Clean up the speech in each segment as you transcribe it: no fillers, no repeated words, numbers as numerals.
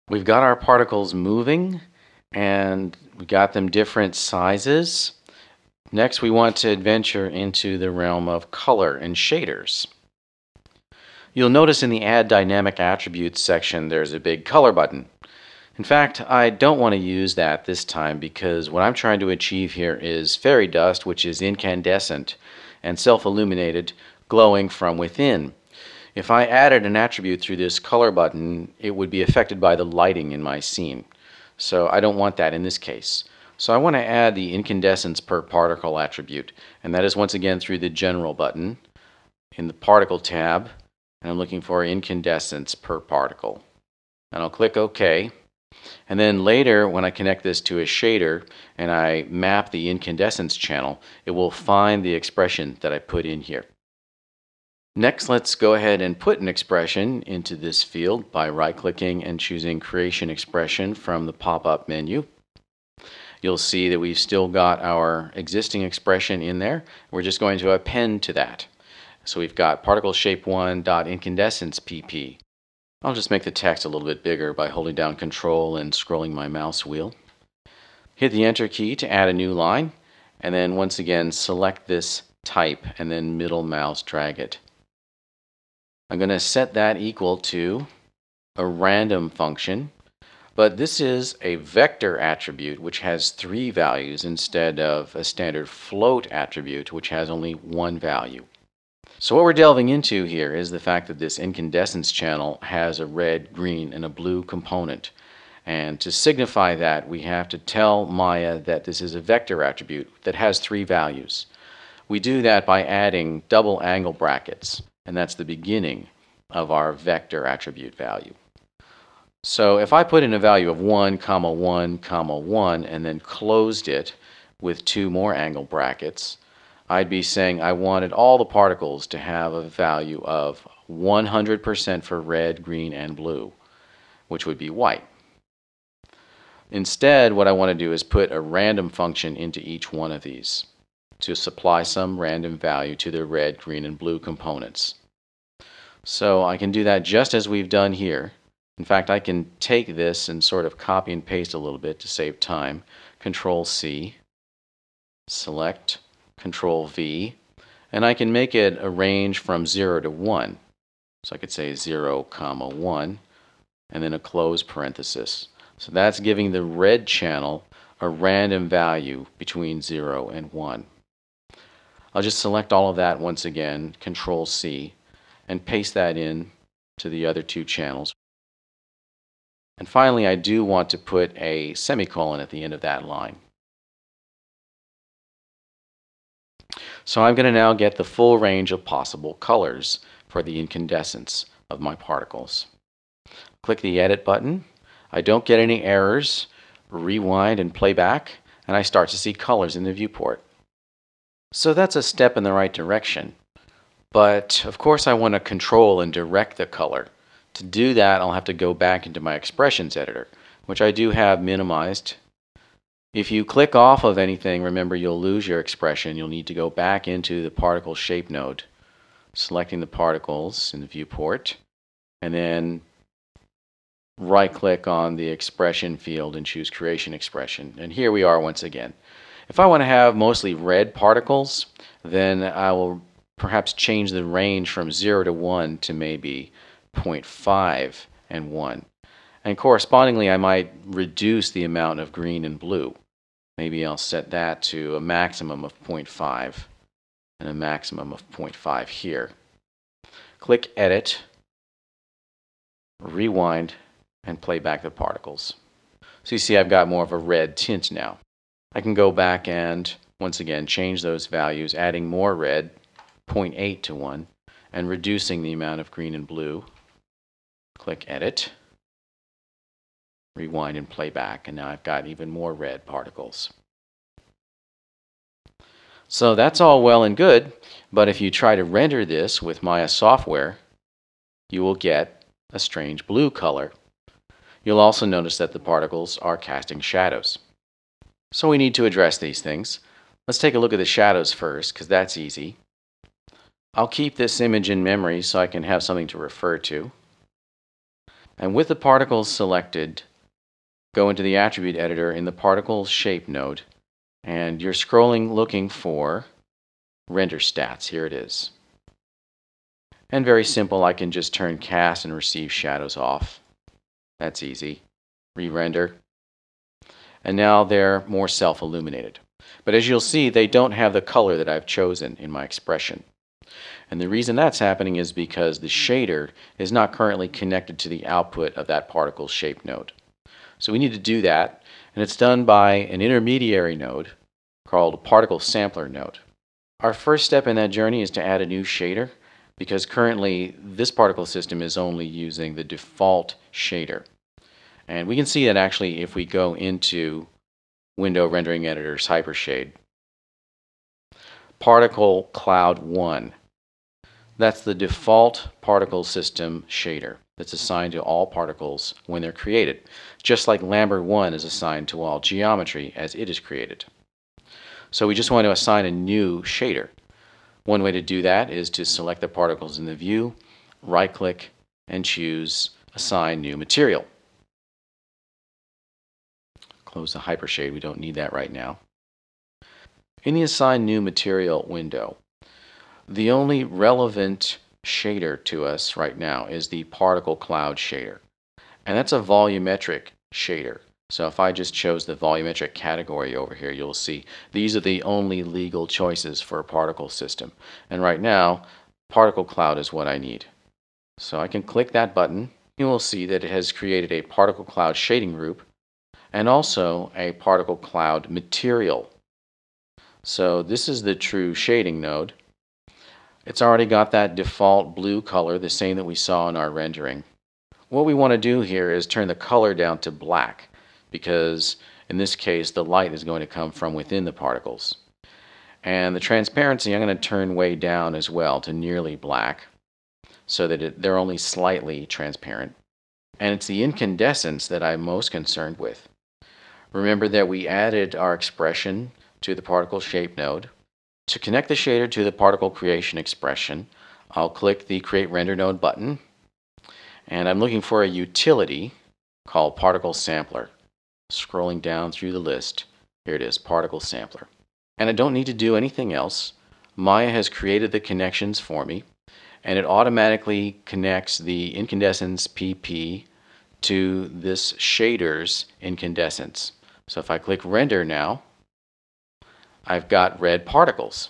We've got our particles moving and we got them different sizes. Next, we want to adventure into the realm of color and shaders. You'll notice in the Add Dynamic Attributes section there's a big color button. In fact, I don't want to use that this time because what I'm trying to achieve here is fairy dust, which is incandescent and self-illuminated, glowing from within. If I added an attribute through this color button, it would be affected by the lighting in my scene. So I don't want that in this case. So I want to add the incandescence per particle attribute, and that is once again through the General button in the Particle tab, and I'm looking for incandescence per particle. And I'll click OK. And then later, when I connect this to a shader and I map the incandescence channel, it will find the expression that I put in here. Next, let's go ahead and put an expression into this field by right-clicking and choosing Creation Expression from the pop-up menu. You'll see that we've still got our existing expression in there. We're just going to append to that. So we've got particle shape 1.incandescence pp. I'll just make the text a little bit bigger by holding down Control and scrolling my mouse wheel. Hit the Enter key to add a new line, and then once again select this type and then middle mouse drag it. I'm going to set that equal to a random function, but this is a vector attribute which has 3 values instead of a standard float attribute which has only 1 value. So what we're delving into here is the fact that this incandescence channel has a red, green, and a blue component. And to signify that, we have to tell Maya that this is a vector attribute that has 3 values. We do that by adding double angle brackets, and that's the beginning of our vector attribute value. So if I put in a value of 1, 1, 1, and then closed it with 2 more angle brackets, I'd be saying I wanted all the particles to have a value of 100% for red, green, and blue, which would be white. Instead, what I want to do is put a random function into each one of these to supply some random value to the red, green, and blue components. So I can do that just as we've done here. In fact, I can take this and sort of copy and paste a little bit to save time. Control C, select, Control V, and I can make it a range from 0 to 1. So I could say 0, 1, and then a close parenthesis. So that's giving the red channel a random value between 0 and 1. I'll just select all of that once again, Control C, and paste that in to the other 2 channels. And finally, I do want to put a semicolon at the end of that line. So I'm going to now get the full range of possible colors for the incandescence of my particles. Click the Edit button. I don't get any errors. Rewind and play back, and I start to see colors in the viewport. So that's a step in the right direction. But of course I want to control and direct the color. To do that, I'll have to go back into my expressions editor, which I do have minimized. If you click off of anything, remember you'll lose your expression. You'll need to go back into the particle shape node, selecting the particles in the viewport, and then right-click on the expression field and choose Creation Expression. And here we are once again. If I want to have mostly red particles, then I will perhaps change the range from 0 to 1 to maybe 0.5 and 1. And correspondingly, I might reduce the amount of green and blue. Maybe I'll set that to a maximum of 0.5 and a maximum of 0.5 here. Click Edit, rewind, and play back the particles. So you see I've got more of a red tint now. I can go back and once again change those values, adding more red, 0.8 to 1, and reducing the amount of green and blue. Click Edit, rewind and play back, and now I've got even more red particles. So that's all well and good, but if you try to render this with Maya software, you will get a strange blue color. You'll also notice that the particles are casting shadows. So we need to address these things. Let's take a look at the shadows first, because that's easy. I'll keep this image in memory so I can have something to refer to. And with the particles selected, go into the attribute editor in the particle shape node, and you're scrolling looking for render stats. Here it is. And very simple, I can just turn cast and receive shadows off. That's easy. Re-render. And now they're more self-illuminated. But as you'll see, they don't have the color that I've chosen in my expression. And the reason that's happening is because the shader is not currently connected to the output of that particle shape node. So we need to do that, and it's done by an intermediary node called a particle sampler node. Our first step in that journey is to add a new shader, because currently this particle system is only using the default shader. And we can see that actually if we go into Window Rendering Editor's Hypershade. Particle Cloud 1. That's the default particle system shader that's assigned to all particles when they're created, just like Lambert 1 is assigned to all geometry as it is created. So we just want to assign a new shader. One way to do that is to select the particles in the view, right-click, and choose Assign New Material. Close the Hypershade, we don't need that right now. In the Assign New Material window, the only relevant shader to us right now is the Particle Cloud shader. And that's a volumetric shader. So if I just chose the volumetric category over here, you'll see these are the only legal choices for a particle system. And right now, Particle Cloud is what I need. So I can click that button. You will see that it has created a Particle Cloud shading group and also a Particle Cloud material. So this is the true shading node. It's already got that default blue color, the same that we saw in our rendering. What we want to do here is turn the color down to black, because in this case the light is going to come from within the particles. And the transparency I'm going to turn way down as well to nearly black, so that they're only slightly transparent. And it's the incandescence that I'm most concerned with. Remember that we added our expression to the particle shape node. To connect the shader to the particle creation expression, I'll click the Create Render Node button, and I'm looking for a utility called Particle Sampler. Scrolling down through the list, here it is, Particle Sampler. And I don't need to do anything else. Maya has created the connections for me, and it automatically connects the incandescence PP to this shader's incandescence. So if I click Render now, I've got red particles.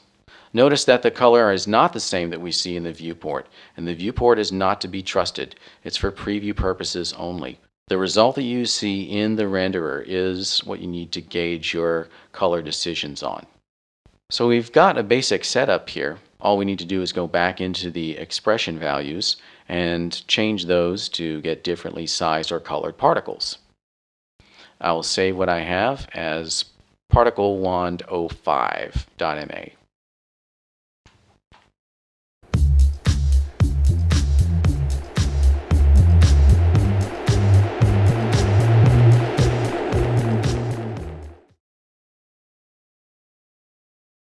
Notice that the color is not the same that we see in the viewport, and the viewport is not to be trusted. It's for preview purposes only. The result that you see in the renderer is what you need to gauge your color decisions on. So we've got a basic setup here. All we need to do is go back into the expression values and change those to get differently sized or colored particles. I will save what I have as particle wand 05.ma.